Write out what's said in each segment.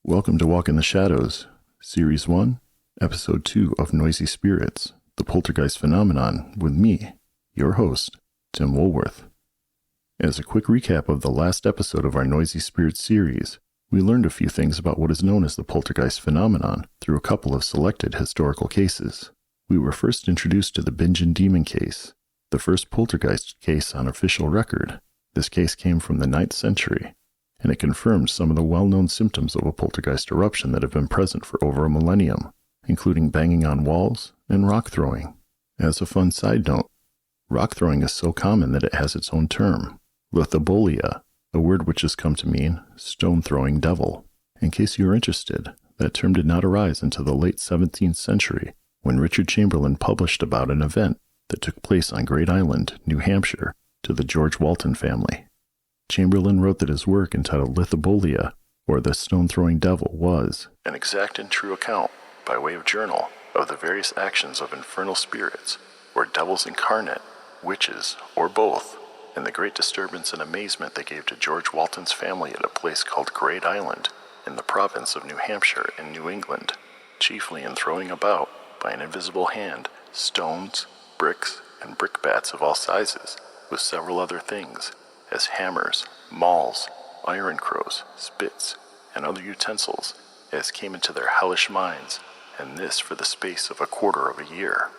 Welcome to Walk in the Shadows, Series 1, Episode 2 of Noisy Spirits, the Poltergeist Phenomenon, with me, your host, Tim Woolworth. As a quick recap of the last episode of our Noisy Spirits series, we learned a few things about what is known as the Poltergeist Phenomenon through a couple of selected historical cases. We were first introduced to the Bingen Demon case, the first poltergeist case on official record. This case came from the 9th century, and it confirmed some of the well-known symptoms of a poltergeist eruption that have been present for over a millennium, including banging on walls and rock throwing. As a fun side note, rock throwing is so common that it has its own term, Lithobolia, a word which has come to mean stone-throwing devil. In case you are interested, that term did not arise until the late 17th century, when Richard Chamberlain published about an event that took place on Great Island, New Hampshire, to the George Walton family. Chamberlain wrote that his work entitled Lithobolia, or the Stone-Throwing Devil, was an exact and true account, by way of journal, of the various actions of infernal spirits, or devils incarnate, witches, or both, and the great disturbance and amazement they gave to George Walton's family at a place called Great Island, in the province of New Hampshire in New England, chiefly in throwing about, by an invisible hand, stones, bricks, and brickbats of all sizes, with several other things, as hammers, mauls, iron crows, spits, and other utensils, as came into their hellish minds, and this for the space of a quarter of a year.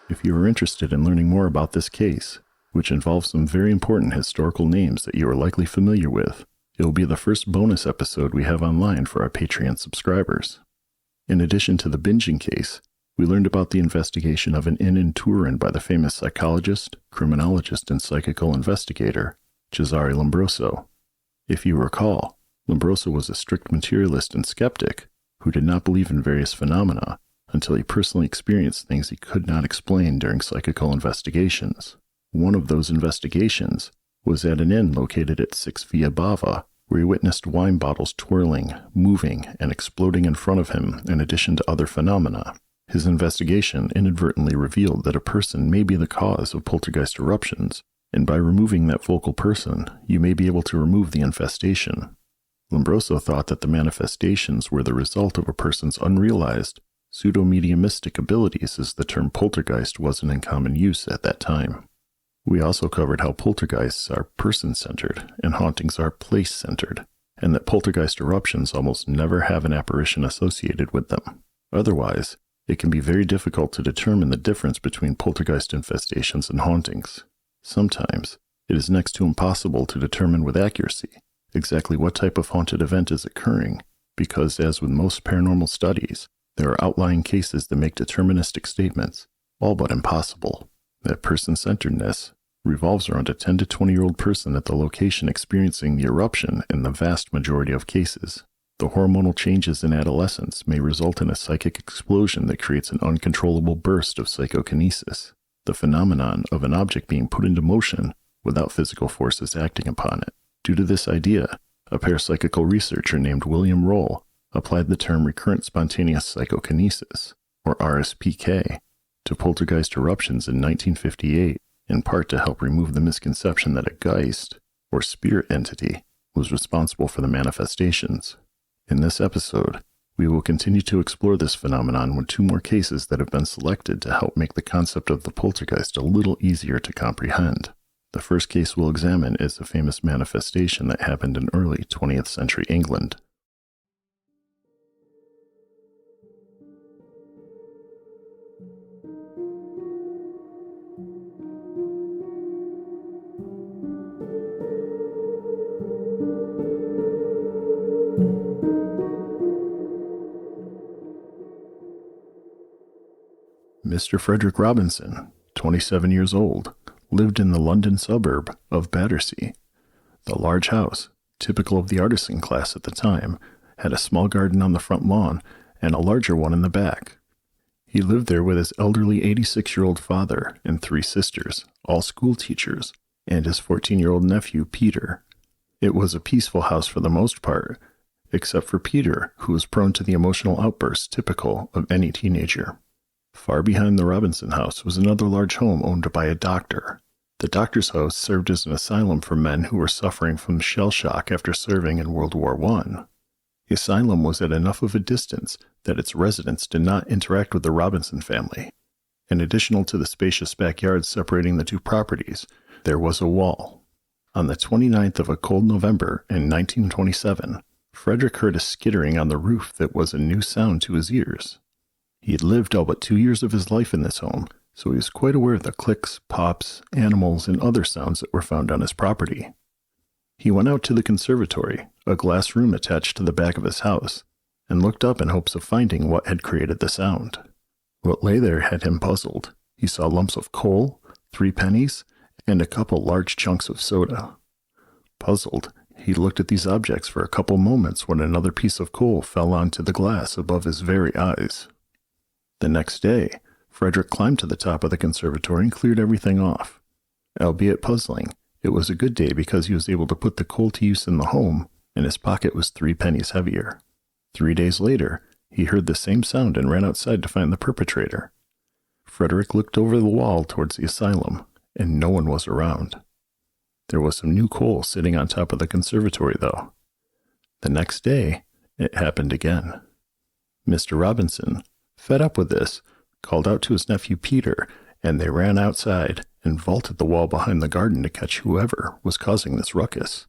If you are interested in learning more about this case, which involves some very important historical names that you are likely familiar with, it will be the first bonus episode we have online for our Patreon subscribers. In addition to the Bingen case, we learned about the investigation of an inn in Turin by the famous psychologist, criminologist, and psychical investigator, Cesare Lombroso. If you recall, Lombroso was a strict materialist and skeptic who did not believe in various phenomena until he personally experienced things he could not explain during psychical investigations. One of those investigations was at an inn located at 6 Via Bava, where he witnessed wine bottles twirling, moving, and exploding in front of him in addition to other phenomena. His investigation inadvertently revealed that a person may be the cause of poltergeist eruptions, and by removing that focal person, you may be able to remove the infestation. Lombroso thought that the manifestations were the result of a person's unrealized, pseudo-mediumistic abilities, as the term poltergeist wasn't in common use at that time. We also covered how poltergeists are person-centered and hauntings are place-centered, and that poltergeist eruptions almost never have an apparition associated with them. Otherwise, it can be very difficult to determine the difference between poltergeist infestations and hauntings. Sometimes, it is next to impossible to determine with accuracy exactly what type of haunted event is occurring, because as with most paranormal studies, there are outlying cases that make deterministic statements, all but impossible. That person-centeredness revolves around a 10 to 20-year-old person at the location experiencing the eruption in the vast majority of cases. The hormonal changes in adolescence may result in a psychic explosion that creates an uncontrollable burst of psychokinesis, the phenomenon of an object being put into motion without physical forces acting upon it. Due to this idea, a parapsychical researcher named William Roll applied the term recurrent spontaneous psychokinesis, or RSPK, to poltergeist eruptions in 1958, in part to help remove the misconception that a geist, or spirit entity, was responsible for the manifestations. In this episode, we will continue to explore this phenomenon with 2 more cases that have been selected to help make the concept of the poltergeist a little easier to comprehend. The first case we'll examine is a famous manifestation that happened in early 20th century England. Mr. Frederick Robinson, 27 years old, lived in the London suburb of Battersea. The large house, typical of the artisan class at the time, had a small garden on the front lawn and a larger one in the back. He lived there with his elderly 86-year-old father and 3 sisters, all school teachers, and his 14-year-old nephew, Peter. It was a peaceful house for the most part, except for Peter, who was prone to the emotional outbursts typical of any teenager. Far behind the Robinson house was another large home owned by a doctor. The doctor's house served as an asylum for men who were suffering from shell shock after serving in World War I. The asylum was at enough of a distance that its residents did not interact with the Robinson family. In addition to the spacious backyard separating the two properties, there was a wall. On the 29th of a cold November in 1927, Frederick heard a skittering on the roof that was a new sound to his ears. He had lived all but 2 years of his life in this home, so he was quite aware of the clicks, pops, animals, and other sounds that were found on his property. He went out to the conservatory, a glass room attached to the back of his house, and looked up in hopes of finding what had created the sound. What lay there had him puzzled. He saw lumps of coal, 3 pennies, and a couple large chunks of soda. Puzzled, he looked at these objects for a couple moments when another piece of coal fell onto the glass above his very eyes. The next day, Frederick climbed to the top of the conservatory and cleared everything off. Albeit puzzling, it was a good day because he was able to put the coal to use in the home, and his pocket was 3 pennies heavier. 3 days later, he heard the same sound and ran outside to find the perpetrator. Frederick looked over the wall towards the asylum, and no one was around. There was some new coal sitting on top of the conservatory, though. The next day, it happened again. Mr. Robinson, fed up with this, called out to his nephew Peter, and they ran outside and vaulted the wall behind the garden to catch whoever was causing this ruckus.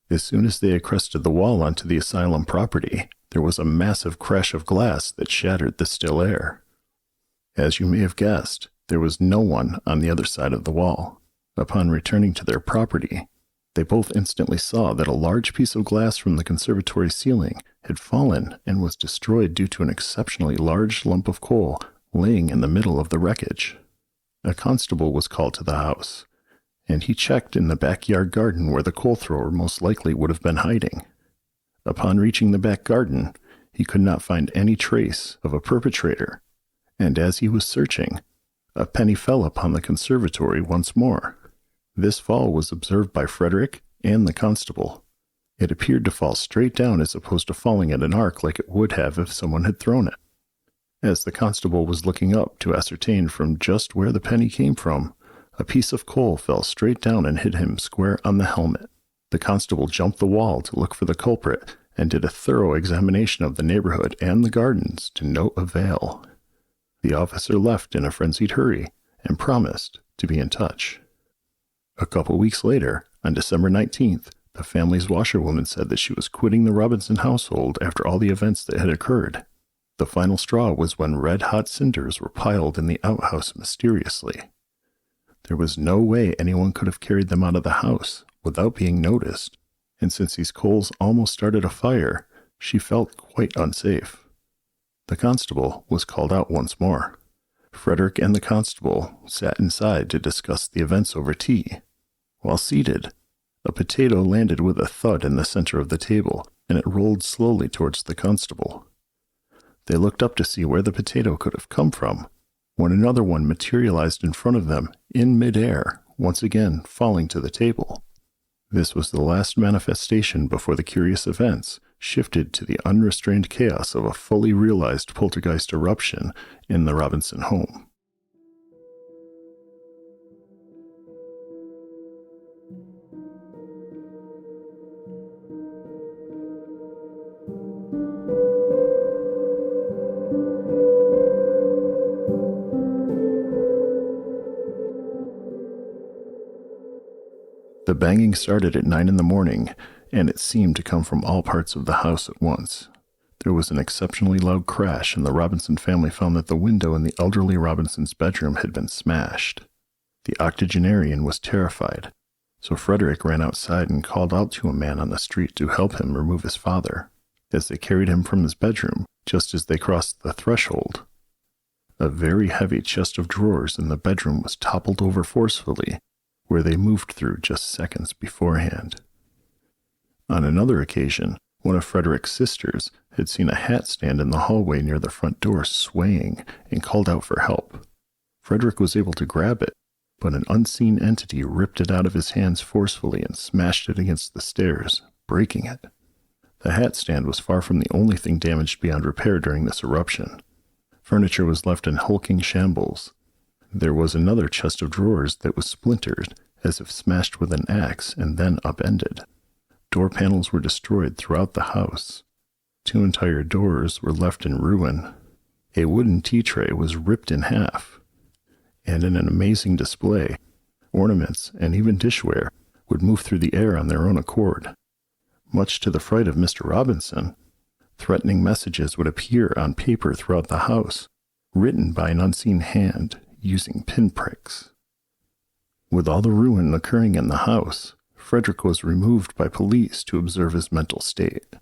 As soon as they had crested the wall onto the asylum property, there was a massive crash of glass that shattered the still air. As you may have guessed, there was no one on the other side of the wall. Upon returning to their property, they both instantly saw that a large piece of glass from the conservatory ceiling had fallen and was destroyed due to an exceptionally large lump of coal laying in the middle of the wreckage. A constable was called to the house, and he checked in the backyard garden where the coal thrower most likely would have been hiding. Upon reaching the back garden, he could not find any trace of a perpetrator, and as he was searching, a penny fell upon the conservatory once more. This fall was observed by Frederick and the constable. It appeared to fall straight down as opposed to falling at an arc like it would have if someone had thrown it. As the constable was looking up to ascertain from just where the penny came from, a piece of coal fell straight down and hit him square on the helmet. The constable jumped the wall to look for the culprit and did a thorough examination of the neighborhood and the gardens to no avail. The officer left in a frenzied hurry and promised to be in touch. A couple weeks later, on December 19th, the family's washerwoman said that she was quitting the Robinson household after all the events that had occurred. The final straw was when red-hot cinders were piled in the outhouse mysteriously. There was no way anyone could have carried them out of the house without being noticed, and since these coals almost started a fire, she felt quite unsafe. The constable was called out once more. Frederick and the constable sat inside to discuss the events over tea. While seated, a potato landed with a thud in the center of the table, and it rolled slowly towards the constable. They looked up to see where the potato could have come from, when another one materialized in front of them in midair, once again falling to the table. This was the last manifestation before the curious events shifted to the unrestrained chaos of a fully realized poltergeist eruption in the Robinson home. The banging started at 9 in the morning, and it seemed to come from all parts of the house at once. There was an exceptionally loud crash, and the Robinson family found that the window in the elderly Robinson's bedroom had been smashed. The octogenarian was terrified, so Frederick ran outside and called out to a man on the street to help him remove his father. As they carried him from his bedroom, just as they crossed the threshold, a very heavy chest of drawers in the bedroom was toppled over forcefully, where they moved through just seconds beforehand. On another occasion, one of Frederick's sisters had seen a hat stand in the hallway near the front door swaying and called out for help. Frederick was able to grab it, but an unseen entity ripped it out of his hands forcefully and smashed it against the stairs, breaking it. The hat stand was far from the only thing damaged beyond repair during this eruption. Furniture was left in hulking shambles. There was another chest of drawers that was splintered, as if smashed with an axe and then upended. Door panels were destroyed throughout the house. 2 entire doors were left in ruin. A wooden tea tray was ripped in half. And in an amazing display, ornaments and even dishware would move through the air on their own accord. Much to the fright of Mr. Robinson, threatening messages would appear on paper throughout the house, written by an unseen hand using pinpricks. With all the ruin occurring in the house, Frederick was removed by police to observe his mental state.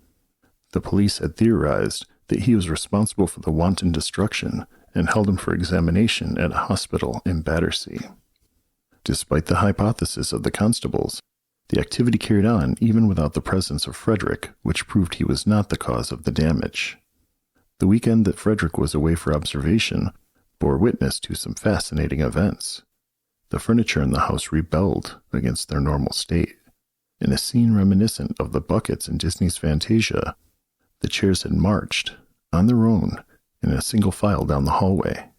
The police had theorized that he was responsible for the wanton destruction and held him for examination at a hospital in Battersea. Despite the hypothesis of the constables, the activity carried on even without the presence of Frederick, which proved he was not the cause of the damage. The weekend that Frederick was away for observation bore witness to some fascinating events. The furniture in the house rebelled against their normal state. In a scene reminiscent of the buckets in Disney's Fantasia, the chairs had marched, on their own, in a single file down the hallway.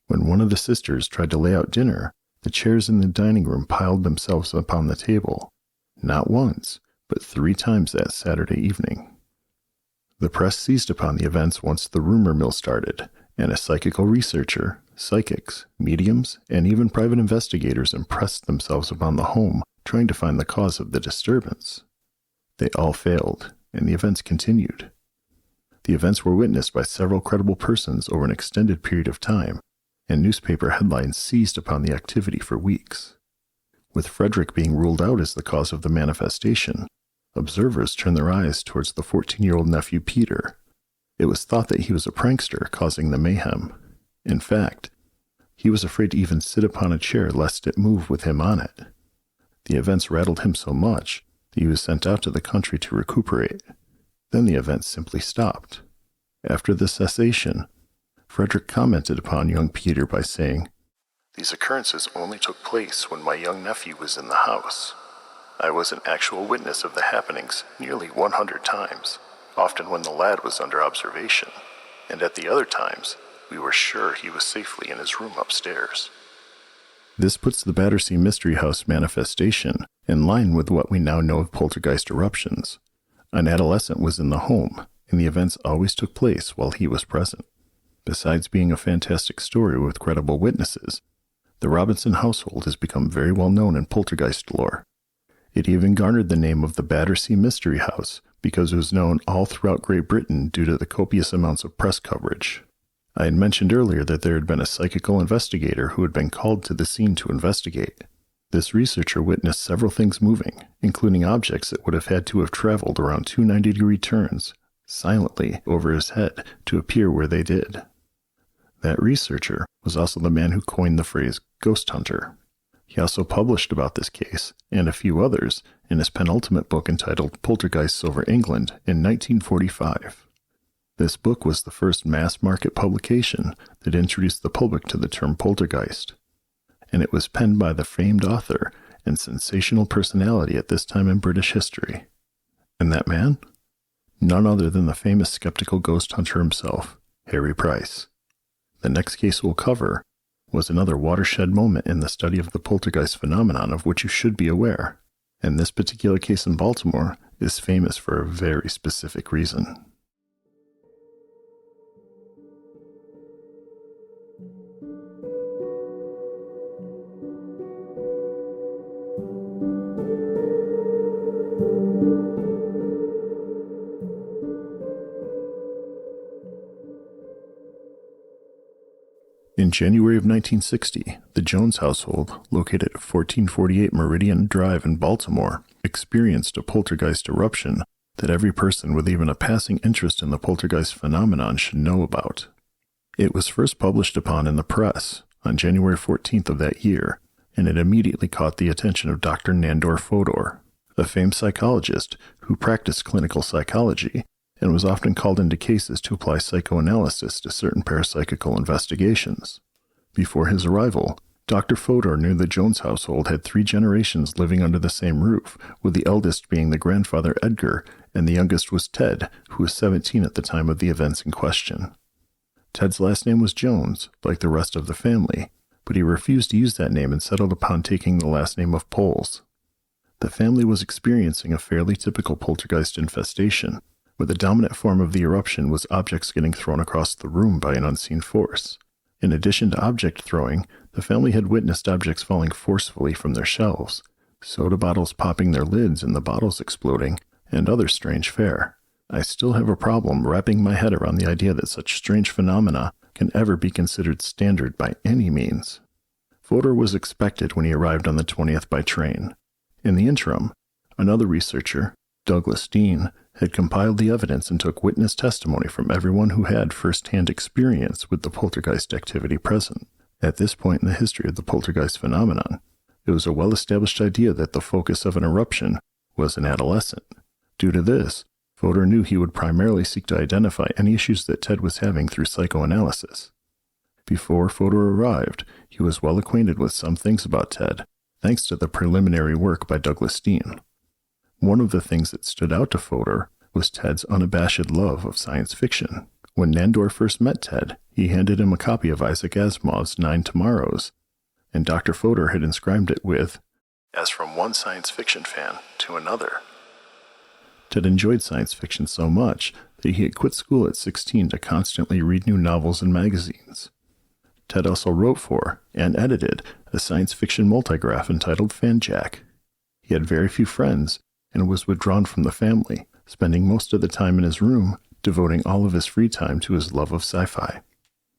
When one of the sisters tried to lay out dinner, the chairs in the dining room piled themselves upon the table, not once, but 3 times that Saturday evening. The press seized upon the events once the rumor mill started, and a psychical researcher, psychics, mediums, and even private investigators impressed themselves upon the home, trying to find the cause of the disturbance. They all failed, and the events continued. The events were witnessed by several credible persons over an extended period of time, and newspaper headlines seized upon the activity for weeks. With Frederick being ruled out as the cause of the manifestation, observers turned their eyes towards the 14-year-old nephew Peter. It was thought that he was a prankster causing the mayhem. In fact, he was afraid to even sit upon a chair lest it move with him on it. The events rattled him so much that he was sent out to the country to recuperate. Then the events simply stopped. After the cessation, Frederick commented upon young Peter by saying, "These occurrences only took place when my young nephew was in the house. I was an actual witness of the happenings nearly 100 times, often when the lad was under observation, and at the other times, we were sure he was safely in his room upstairs." This puts the Battersea Mystery House manifestation in line with what we now know of poltergeist eruptions. An adolescent was in the home, and the events always took place while he was present. Besides being a fantastic story with credible witnesses, the Robinson household has become very well known in poltergeist lore. It even garnered the name of the Battersea Mystery House because it was known all throughout Great Britain due to the copious amounts of press coverage. I had mentioned earlier that there had been a psychical investigator who had been called to the scene to investigate. This researcher witnessed several things moving, including objects that would have had to have traveled around 2 90-degree turns, silently over his head to appear where they did. That researcher was also the man who coined the phrase ghost hunter. He also published about this case, and a few others, in his penultimate book entitled Poltergeists Over England in 1945. This book was the first mass-market publication that introduced the public to the term poltergeist, and it was penned by the famed author and sensational personality at this time in British history. And that man? None other than the famous skeptical ghost hunter himself, Harry Price. The next case we'll cover was another watershed moment in the study of the poltergeist phenomenon of which you should be aware, and this particular case in Baltimore is famous for a very specific reason. In January of 1960, the Jones household, located at 1448 Meridian Drive in Baltimore, experienced a poltergeist eruption that every person with even a passing interest in the poltergeist phenomenon should know about. It was first published upon in the press on January 14th of that year, and it immediately caught the attention of Dr. Nandor Fodor, a famed psychologist who practiced clinical psychology and was often called into cases to apply psychoanalysis to certain parapsychical investigations. Before his arrival, Dr. Fodor knew the Jones household had 3 generations living under the same roof, with the eldest being the grandfather Edgar, and the youngest was Ted, who was 17 at the time of the events in question. Ted's last name was Jones, like the rest of the family, but he refused to use that name and settled upon taking the last name of Poles. The family was experiencing a fairly typical poltergeist infestation, where the dominant form of the eruption was objects getting thrown across the room by an unseen force. In addition to object throwing, the family had witnessed objects falling forcefully from their shelves, soda bottles popping their lids and the bottles exploding, and other strange fare. I still have a problem wrapping my head around the idea that such strange phenomena can ever be considered standard by any means. Fodor was expected when he arrived on the 20th by train. In the interim, another researcher, Douglas Dean, had compiled the evidence and took witness testimony from everyone who had first-hand experience with the poltergeist activity present. At this point in the history of the poltergeist phenomenon, it was a well-established idea that the focus of an eruption was an adolescent. Due to this, Fodor knew he would primarily seek to identify any issues that Ted was having through psychoanalysis. Before Fodor arrived, he was well acquainted with some things about Ted, thanks to the preliminary work by Douglas Dean. One of the things that stood out to Fodor was Ted's unabashed love of science fiction. When Nandor first met Ted, he handed him a copy of Isaac Asimov's 9 Tomorrows, and Dr. Fodor had inscribed it with, "As from one science fiction fan to another." Ted enjoyed science fiction so much that he had quit school at 16 to constantly read new novels and magazines. Ted also wrote for, and edited, a science fiction multigraph entitled Fanjack. He had very few friends, and was withdrawn from the family, spending most of the time in his room, devoting all of his free time to his love of sci-fi.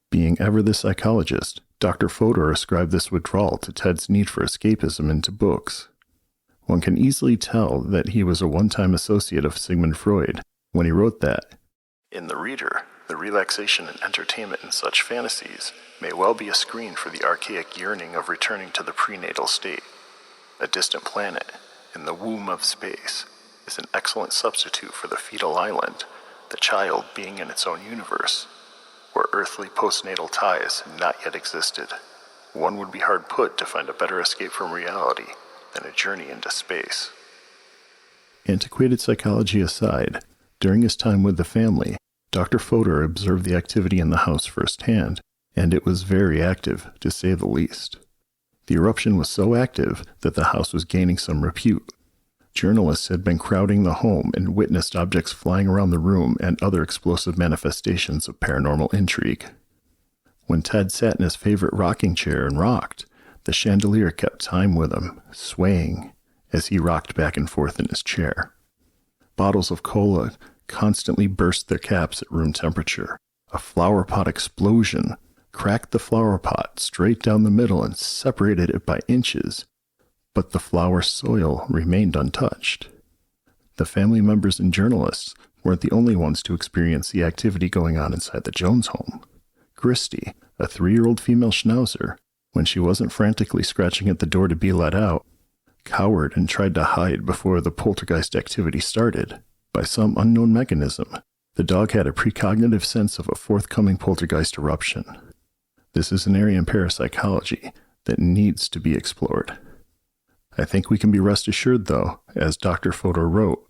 Being ever the psychologist, Dr. Fodor ascribed this withdrawal to Ted's need for escapism into books. One can easily tell that he was a one-time associate of Sigmund Freud when he wrote that, "In the reader, the relaxation and entertainment in such fantasies may well be a screen for the archaic yearning of returning to the prenatal state. A distant planet, in the womb of space, is an excellent substitute for the fetal island, the child being in its own universe, where earthly postnatal ties had not yet existed. One would be hard put to find a better escape from reality than a journey into space." Antiquated psychology aside, during his time with the family, Dr. Fodor observed the activity in the house firsthand, and it was very active, to say the least. The eruption was so active that the house was gaining some repute. Journalists had been crowding the home and witnessed objects flying around the room and other explosive manifestations of paranormal intrigue. When Ted sat in his favorite rocking chair and rocked, the chandelier kept time with him, swaying as he rocked back and forth in his chair. Bottles of cola constantly burst their caps at room temperature. A flower pot explosion cracked the flower pot straight down the middle and separated it by inches, but the flower soil remained untouched. The family members and journalists weren't the only ones to experience the activity going on inside the Jones home. Christy, a 3-year-old female schnauzer, when she wasn't frantically scratching at the door to be let out, cowered and tried to hide before the poltergeist activity started. By some unknown mechanism, the dog had a precognitive sense of a forthcoming poltergeist eruption. This is an area in parapsychology that needs to be explored. I think we can be rest assured, though, as Dr. Fodor wrote,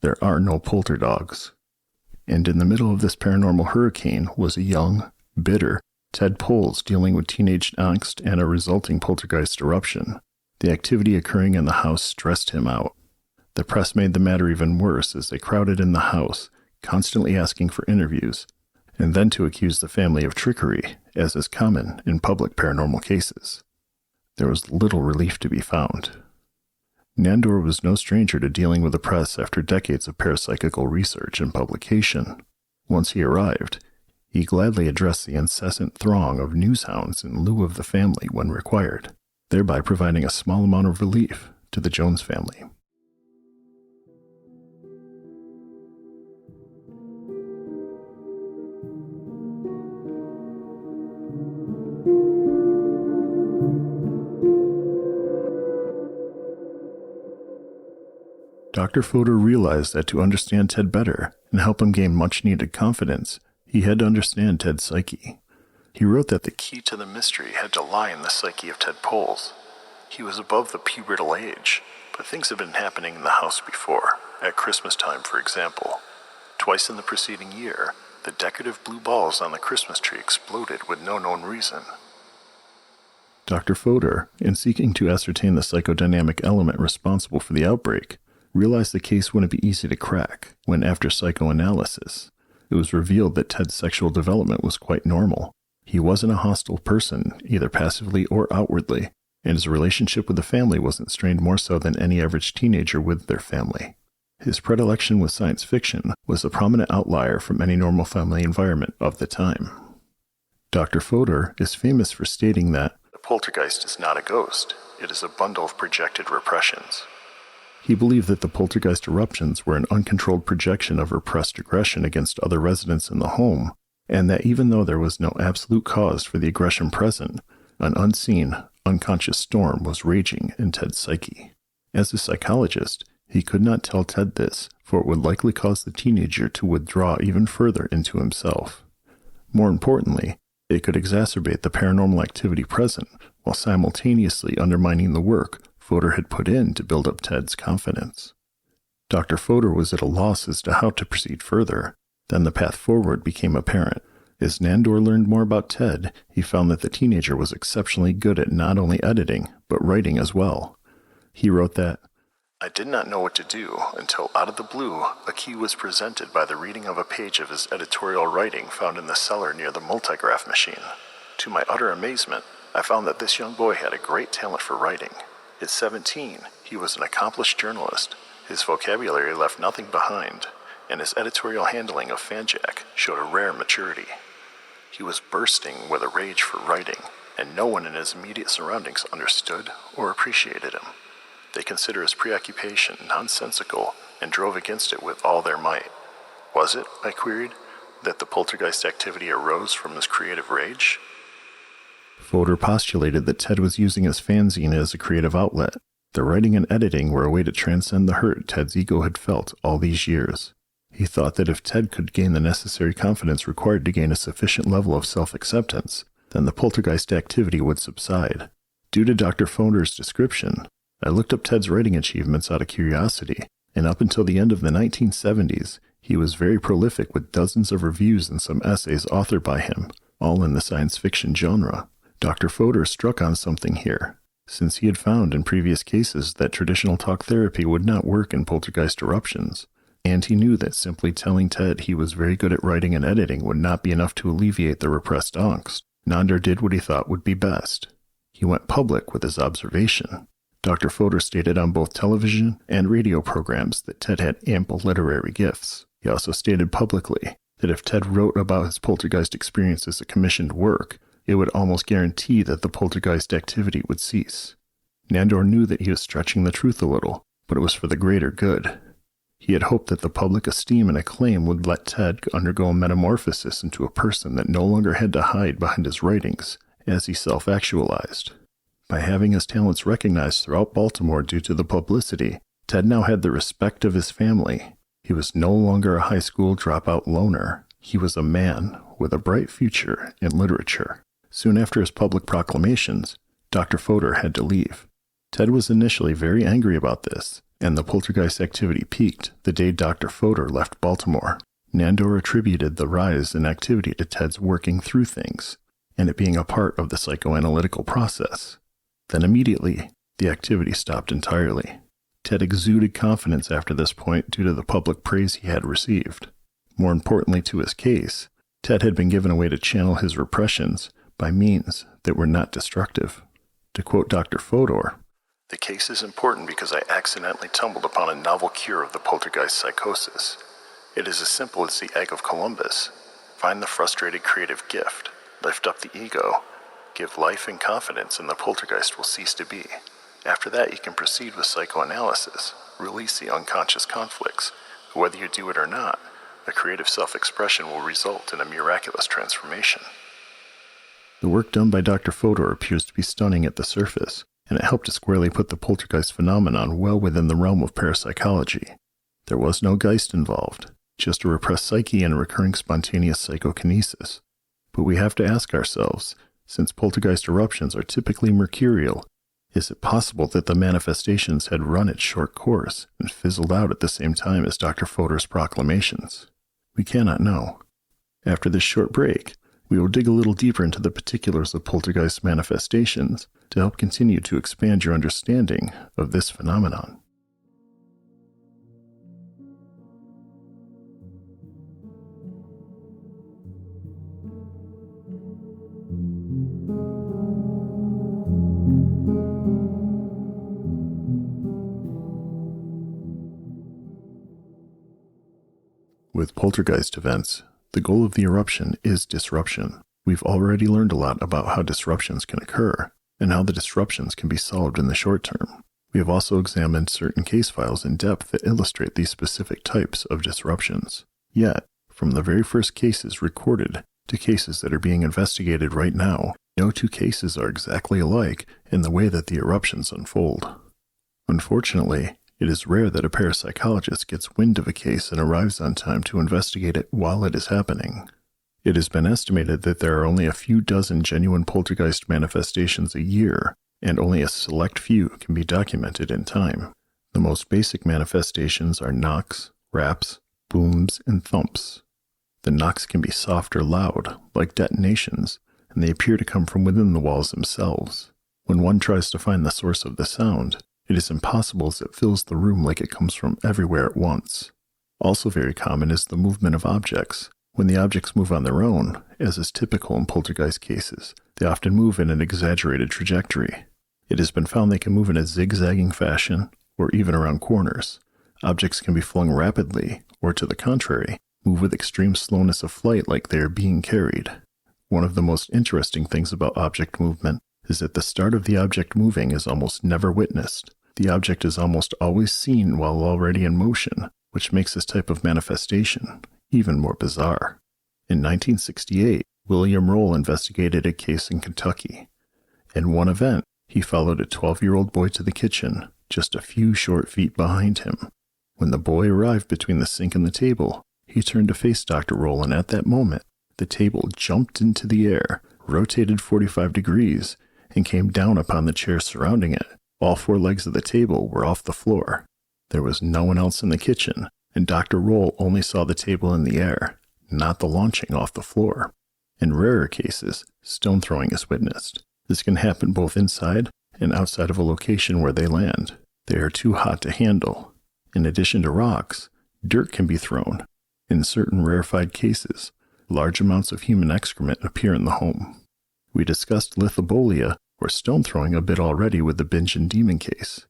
there are no polter dogs. And in the middle of this paranormal hurricane was a young, bitter Ted Poles dealing with teenage angst and a resulting poltergeist eruption. The activity occurring in the house stressed him out. The press made the matter even worse as they crowded in the house, constantly asking for interviews, and then to accuse the family of trickery, as is common in public paranormal cases. There was little relief to be found. Nandor was no stranger to dealing with the press after decades of parapsychical research and publication. Once he arrived, he gladly addressed the incessant throng of newshounds in lieu of the family when required, thereby providing a small amount of relief to the Jones family. Dr. Fodor realized that to understand Ted better and help him gain much-needed confidence, he had to understand Ted's psyche. He wrote that the key to the mystery had to lie in the psyche of Ted Poles. He was above the pubertal age, but things had been happening in the house before, at Christmas time, for example. Twice in the preceding year, the decorative blue balls on the Christmas tree exploded with no known reason. Dr. Fodor, in seeking to ascertain the psychodynamic element responsible for the outbreak, realized the case wouldn't be easy to crack when, after psychoanalysis, it was revealed that Ted's sexual development was quite normal. He wasn't a hostile person, either passively or outwardly, and his relationship with the family wasn't strained more so than any average teenager with their family. His predilection with science fiction was a prominent outlier from any normal family environment of the time. Dr. Fodor is famous for stating that the poltergeist is not a ghost, it is a bundle of projected repressions. He believed that the poltergeist eruptions were an uncontrolled projection of repressed aggression against other residents in the home, and that even though there was no absolute cause for the aggression present, an unseen, unconscious storm was raging in Ted's psyche. As a psychologist, he could not tell Ted this, for it would likely cause the teenager to withdraw even further into himself. More importantly, it could exacerbate the paranormal activity present, while simultaneously undermining the work Fodor had put in to build up Ted's confidence. Dr. Fodor was at a loss as to how to proceed further. Then the path forward became apparent. As Nandor learned more about Ted, he found that the teenager was exceptionally good at not only editing, but writing as well. He wrote that, "I did not know what to do until out of the blue, a key was presented by the reading of a page of his editorial writing found in the cellar near the multigraph machine. To my utter amazement, I found that this young boy had a great talent for writing. At 17, he was an accomplished journalist. His vocabulary left nothing behind, and his editorial handling of Fanjack showed a rare maturity. He was bursting with a rage for writing, and no one in his immediate surroundings understood or appreciated him. They considered his preoccupation nonsensical and drove against it with all their might. Was it, I queried, that the poltergeist activity arose from his creative rage?" Fodor postulated that Ted was using his fanzine as a creative outlet. The writing and editing were a way to transcend the hurt Ted's ego had felt all these years. He thought that if Ted could gain the necessary confidence required to gain a sufficient level of self-acceptance, then the poltergeist activity would subside. Due to Dr. Fodor's description, I looked up Ted's writing achievements out of curiosity, and up until the end of the 1970s, he was very prolific with dozens of reviews and some essays authored by him, all in the science fiction genre. Dr. Fodor struck on something here, since he had found in previous cases that traditional talk therapy would not work in poltergeist eruptions, and he knew that simply telling Ted he was very good at writing and editing would not be enough to alleviate the repressed angst. Nandor did what he thought would be best. He went public with his observation. Dr. Fodor stated on both television and radio programs that Ted had ample literary gifts. He also stated publicly that if Ted wrote about his poltergeist experience as a commissioned work, it would almost guarantee that the poltergeist activity would cease. Nandor knew that he was stretching the truth a little, but it was for the greater good. He had hoped that the public esteem and acclaim would let Ted undergo a metamorphosis into a person that no longer had to hide behind his writings, as he self-actualized. By having his talents recognized throughout Baltimore due to the publicity, Ted now had the respect of his family. He was no longer a high school dropout loner. He was a man with a bright future in literature. Soon after his public proclamations, Dr. Fodor had to leave. Ted was initially very angry about this, and the poltergeist activity peaked the day Dr. Fodor left Baltimore. Nandor attributed the rise in activity to Ted's working through things, and it being a part of the psychoanalytical process. Then immediately, the activity stopped entirely. Ted exuded confidence after this point due to the public praise he had received. More importantly to his case, Ted had been given a way to channel his repressions by means that were not destructive. To quote Dr. Fodor, "The case is important because I accidentally tumbled upon a novel cure of the poltergeist psychosis. It is as simple as the egg of Columbus. Find the frustrated creative gift, lift up the ego, give life and confidence, and the poltergeist will cease to be. After that, you can proceed with psychoanalysis, release the unconscious conflicts. Whether you do it or not, the creative self-expression will result in a miraculous transformation." The work done by Dr. Fodor appears to be stunning at the surface, and it helped to squarely put the poltergeist phenomenon well within the realm of parapsychology. There was no geist involved, just a repressed psyche and a recurring spontaneous psychokinesis. But we have to ask ourselves, since poltergeist eruptions are typically mercurial, is it possible that the manifestations had run its short course and fizzled out at the same time as Dr. Fodor's proclamations? We cannot know. After this short break, we will dig a little deeper into the particulars of poltergeist manifestations to help continue to expand your understanding of this phenomenon. with poltergeist events, the goal of the eruption is disruption. We've already learned a lot about how disruptions can occur, and how the disruptions can be solved in the short term. We have also examined certain case files in depth that illustrate these specific types of disruptions. Yet, from the very first cases recorded to cases that are being investigated right now, no two cases are exactly alike in the way that the eruptions unfold. Unfortunately, it is rare that a parapsychologist gets wind of a case and arrives on time to investigate it while it is happening. It has been estimated that there are only a few dozen genuine poltergeist manifestations a year, and only a select few can be documented in time. The most basic manifestations are knocks, raps, booms, and thumps. The knocks can be soft or loud, like detonations, and they appear to come from within the walls themselves. When one tries to find the source of the sound, it is impossible as it fills the room like it comes from everywhere at once. Also very common is the movement of objects. When the objects move on their own, as is typical in poltergeist cases, they often move in an exaggerated trajectory. It has been found they can move in a zigzagging fashion, or even around corners. Objects can be flung rapidly, or to the contrary, move with extreme slowness of flight like they are being carried. One of the most interesting things about object movement is that the start of the object moving is almost never witnessed. The object is almost always seen while already in motion, which makes this type of manifestation even more bizarre. In 1968, William Roll investigated a case in Kentucky. In one event, he followed a 12-year-old boy to the kitchen, just a few short feet behind him. When the boy arrived between the sink and the table, he turned to face Dr. Roll, and at that moment, the table jumped into the air, rotated 45 degrees, and came down upon the chair surrounding it. All four legs of the table were off the floor. There was no one else in the kitchen, and Dr. Roll only saw the table in the air, not the launching off the floor. In rarer cases, stone throwing is witnessed. This can happen both inside and outside of a location where they land. They are too hot to handle. In addition to rocks, dirt can be thrown. In certain rarefied cases, large amounts of human excrement appear in the home. We discussed lithobolia, or stone throwing, a bit already with the binge and demon case.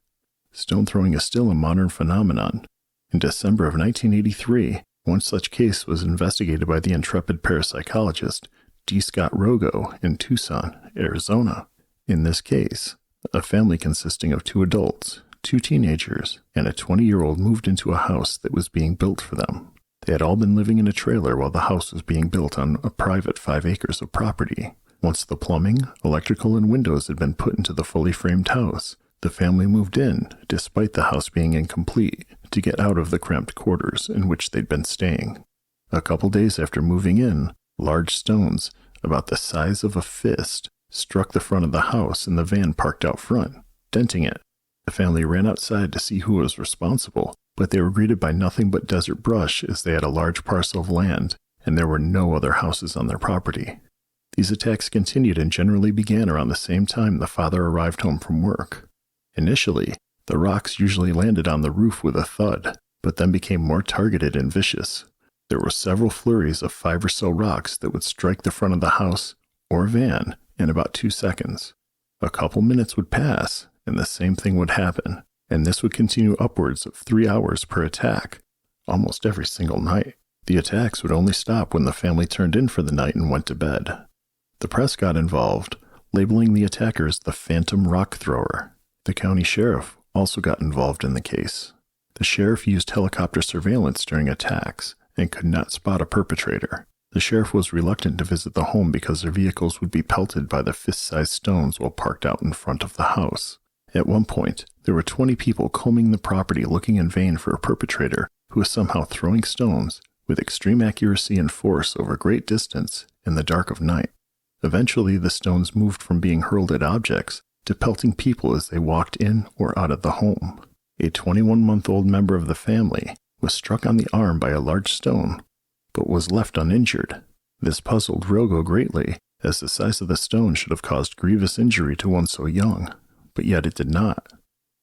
Stone throwing is still a modern phenomenon. In December of 1983, one such case was investigated by the intrepid parapsychologist D. Scott Rogo in Tucson, Arizona. In this case, a family consisting of 2 adults, 2 teenagers, and a 20-year-old moved into a house that was being built for them. They had all been living in a trailer while the house was being built on a private 5 acres of property. Once the plumbing, electrical, and windows had been put into the fully framed house, the family moved in, despite the house being incomplete, to get out of the cramped quarters in which they'd been staying. A couple days after moving in, large stones, about the size of a fist, struck the front of the house and the van parked out front, denting it. The family ran outside to see who was responsible, but they were greeted by nothing but desert brush as they had a large parcel of land, and there were no other houses on their property. These attacks continued and generally began around the same time the father arrived home from work. Initially, the rocks usually landed on the roof with a thud, but then became more targeted and vicious. There were several flurries of 5 or so rocks that would strike the front of the house or van in about 2 seconds. A couple minutes would pass, and the same thing would happen, and this would continue upwards of 3 hours per attack, almost every single night. The attacks would only stop when the family turned in for the night and went to bed. The press got involved, labeling the attackers the Phantom Rock Thrower. The county sheriff also got involved in the case. The sheriff used helicopter surveillance during attacks and could not spot a perpetrator. The sheriff was reluctant to visit the home because their vehicles would be pelted by the fist-sized stones while parked out in front of the house. At one point, there were 20 people combing the property looking in vain for a perpetrator who was somehow throwing stones with extreme accuracy and force over a great distance in the dark of night. Eventually, the stones moved from being hurled at objects to pelting people as they walked in or out of the home. A 21-month-old member of the family was struck on the arm by a large stone, but was left uninjured. This puzzled Rogo greatly, as the size of the stone should have caused grievous injury to one so young, but yet it did not.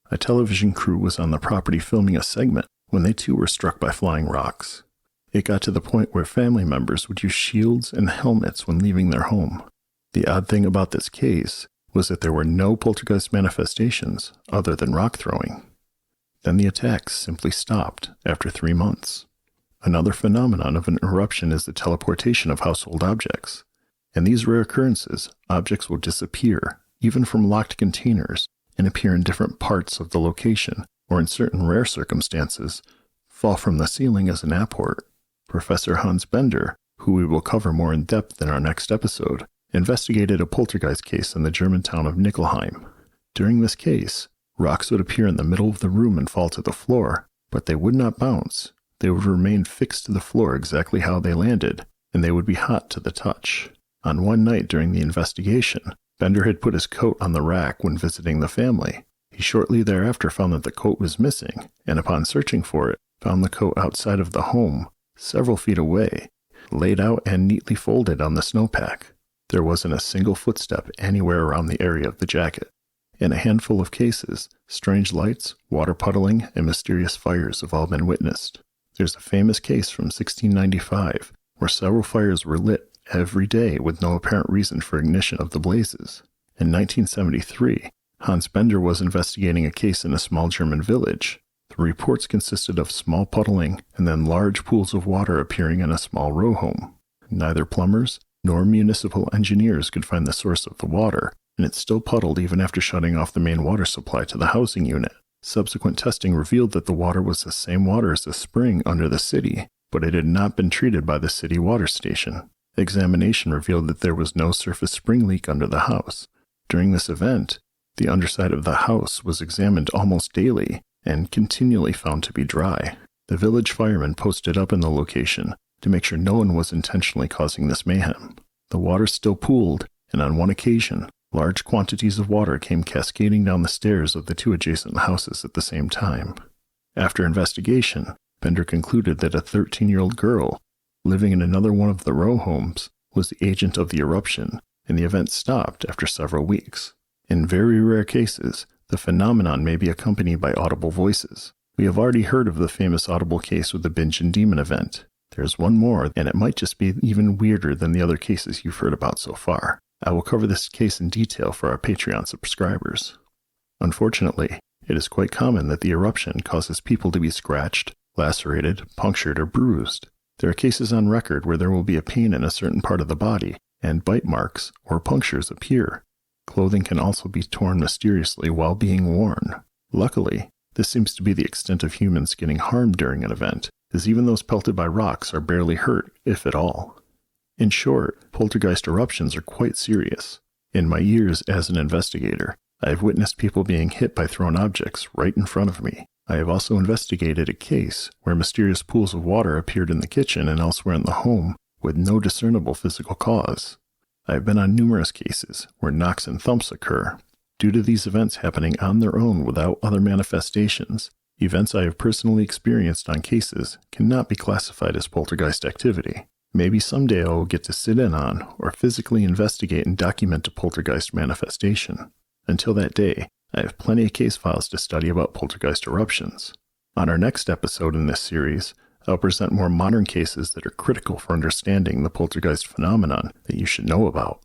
A television crew was on the property filming a segment when they too were struck by flying rocks. It got to the point where family members would use shields and helmets when leaving their home. The odd thing about this case was that there were no poltergeist manifestations other than rock throwing. Then the attacks simply stopped after 3 months. Another phenomenon of an eruption is the teleportation of household objects. In these rare occurrences, objects will disappear, even from locked containers, and appear in different parts of the location, or in certain rare circumstances, fall from the ceiling as an apport. Professor Hans Bender, who we will cover more in depth in our next episode, investigated a poltergeist case in the German town of Nickelheim. During this case, rocks would appear in the middle of the room and fall to the floor, but they would not bounce. They would remain fixed to the floor exactly how they landed, and they would be hot to the touch. On one night during the investigation, Bender had put his coat on the rack when visiting the family. He shortly thereafter found that the coat was missing, and upon searching for it, found the coat outside of the home, several feet away, laid out and neatly folded on the snowpack. There wasn't a single footstep anywhere around the area of the jacket. In a handful of cases, strange lights, water puddling, and mysterious fires have all been witnessed. There's a famous case from 1695 where several fires were lit every day with no apparent reason for ignition of the blazes. In 1973, Hans Bender was investigating a case in a small German village. The reports consisted of small puddling and then large pools of water appearing in a small row home. Neither plumbers nor municipal engineers could find the source of the water, and it still puddled even after shutting off the main water supply to the housing unit. Subsequent testing revealed that the water was the same water as the spring under the city, but it had not been treated by the city water station. Examination revealed that there was no surface spring leak under the house. During this event, the underside of the house was examined almost daily and continually found to be dry. The village firemen posted up in the location to make sure no one was intentionally causing this mayhem. The water still pooled, and on one occasion, large quantities of water came cascading down the stairs of the two adjacent houses at the same time. After investigation, Bender concluded that a 13-year-old girl, living in another one of the row homes, was the agent of the eruption, and the event stopped after several weeks. In very rare cases, the phenomenon may be accompanied by audible voices. We have already heard of the famous audible case with the Bingen Demon event. There's one more, and it might just be even weirder than the other cases you've heard about so far. I will cover this case in detail for our Patreon subscribers. Unfortunately, it is quite common that the eruption causes people to be scratched, lacerated, punctured, or bruised. There are cases on record where there will be a pain in a certain part of the body, and bite marks or punctures appear. Clothing can also be torn mysteriously while being worn. Luckily, this seems to be the extent of humans getting harmed during an event, as even those pelted by rocks are barely hurt, if at all. In short, poltergeist eruptions are quite serious. In my years as an investigator, I have witnessed people being hit by thrown objects right in front of me. I have also investigated a case where mysterious pools of water appeared in the kitchen and elsewhere in the home with no discernible physical cause. I have been on numerous cases where knocks and thumps occur. Due to these events happening on their own without other manifestations, events I have personally experienced on cases cannot be classified as poltergeist activity. Maybe someday I will get to sit in on or physically investigate and document a poltergeist manifestation. Until that day, I have plenty of case files to study about poltergeist eruptions. On our next episode in this series, I'll present more modern cases that are critical for understanding the poltergeist phenomenon that you should know about.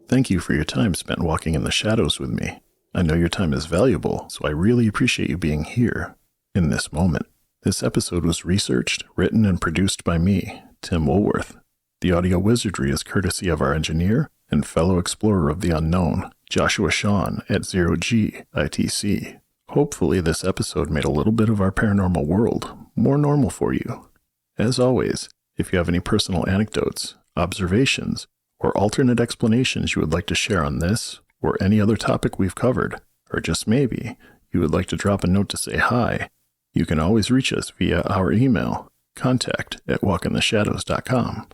Thank you for your time spent walking in the shadows with me. I know your time is valuable, so I really appreciate you being here, in this moment. This episode was researched, written, and produced by me, Tim Woolworth. The audio wizardry is courtesy of our engineer and fellow explorer of the unknown, Joshua Shawn at 0G-ITC. Hopefully this episode made a little bit of our paranormal world more normal for you. As always, if you have any personal anecdotes, observations, or alternate explanations you would like to share on this or any other topic we've covered, or just maybe you would like to drop a note to say hi, you can always reach us via our email, contact@walkintheshadows.com.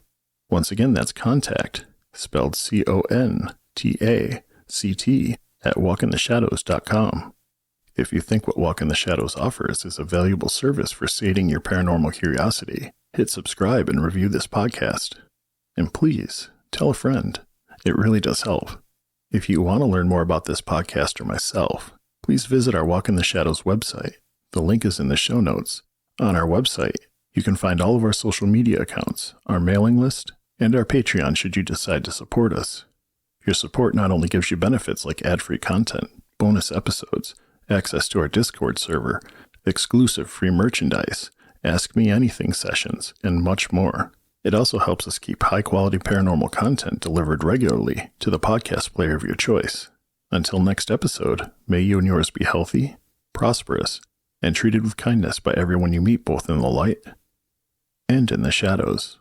Once again, that's contact, spelled CONTACT, at walkintheshadows.com. If you think what Walk in the Shadows offers is a valuable service for sating your paranormal curiosity, hit subscribe and review this podcast. And please, tell a friend. It really does help. If you want to learn more about this podcast or myself, please visit our Walk in the Shadows website. The link is in the show notes. On our website, you can find all of our social media accounts, our mailing list, and our Patreon should you decide to support us. Your support not only gives you benefits like ad-free content, bonus episodes, access to our Discord server, exclusive free merchandise, Ask Me Anything sessions, and much more. It also helps us keep high-quality paranormal content delivered regularly to the podcast player of your choice. Until next episode, may you and yours be healthy, prosperous, and treated with kindness by everyone you meet both in the light and in the shadows.